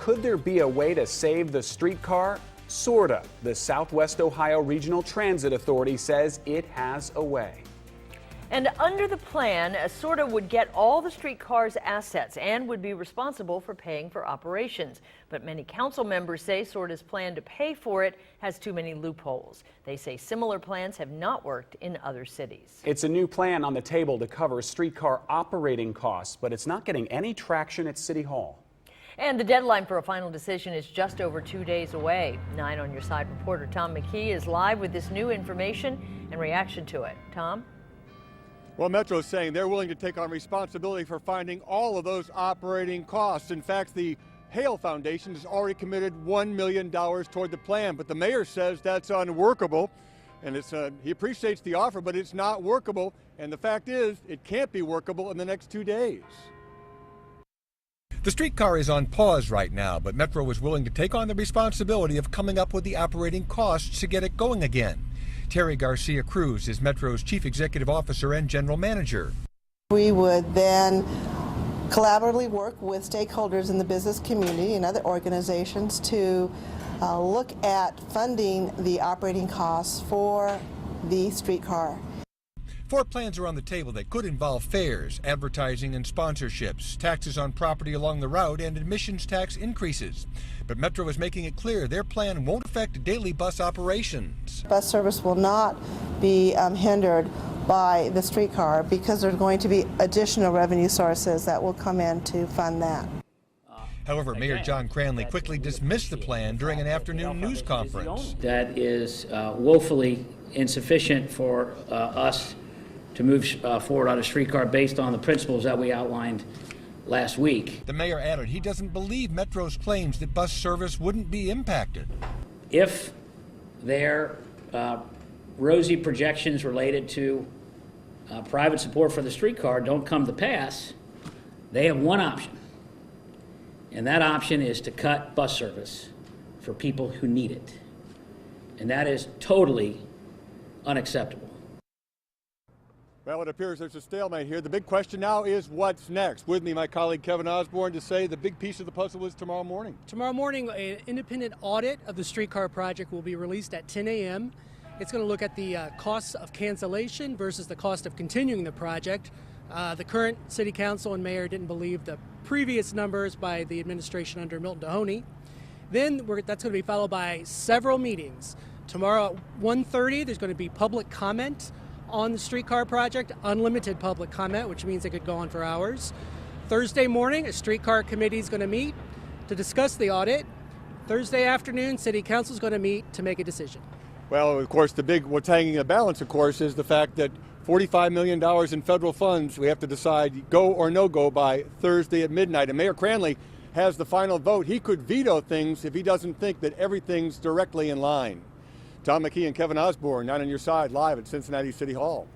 could there be a way to save the streetcar? SORTA, the Southwest Ohio Regional Transit Authority, says it has a way. And under the plan, SORTA would get all the streetcar's assets and would be responsible for paying for operations. But many council members say SORTA's plan to pay for it has too many loopholes. They say similar plans have not worked in other cities. It's a new plan on the table to cover streetcar operating costs, but it's not getting any traction at City Hall. And the deadline for a final decision is just over 2 days away. 9 on Your Side reporter Tom McKee is live with this new information and reaction to it. Tom? Well, Metro's saying they're willing to take on responsibility for finding all of those operating costs. In fact, the Hale Foundation has already committed $1 million toward the plan, but the mayor says that's unworkable. And he appreciates the offer, but it's not workable. And the fact is, it can't be workable in the next 2 days. The streetcar is on pause right now, but Metro is willing to take on the responsibility of coming up with the operating costs to get it going again. Terry Garcia Cruz is Metro's Chief Executive Officer and General Manager. We would then collaboratively work with stakeholders in the business community and other organizations to look at funding the operating costs for the streetcar. 4 plans are on the table that could involve fares, advertising and sponsorships, taxes on property along the route, and admissions tax increases. But Metro is making it clear their plan won't affect daily bus operations. Bus service will not be hindered by the streetcar because there's going to be additional revenue sources that will come in to fund that. However, Mayor John Cranley quickly dismissed the plan during an afternoon news conference. That is woefully insufficient for us to move forward on a streetcar based on the principles that we outlined last week. The mayor added he doesn't believe Metro's claims that bus service wouldn't be impacted. If their rosy projections related to private support for the streetcar don't come to pass, they have one option. And that option is to cut bus service for people who need it. And that is totally unacceptable. Well, it appears there's a stalemate here. The big question now is what's next? With me, my colleague Kevin Osborne to say the big piece of the puzzle is tomorrow morning. Tomorrow morning, an independent audit of the streetcar project will be released at 10 a.m. It's going to look at the costs of cancellation versus the cost of continuing the project. The current city council and mayor didn't believe the previous numbers by the administration under Milton Dohoney. Then that's going to be followed by several meetings. Tomorrow at 1:30, there's going to be public comment on the streetcar project, unlimited public comment, which means it could go on for hours. Thursday morning, a streetcar committee is going to meet to discuss the audit. Thursday afternoon, city council is going to meet to make a decision. Well, of course, what's hanging in the balance, of course, is the fact that $45 million in federal funds, we have to decide go or no go by Thursday at midnight. And Mayor Cranley has the final vote. He could veto things if he doesn't think that everything's directly in line. Tom McKee and Kevin Osborne, 9 on Your Side, live at Cincinnati City Hall.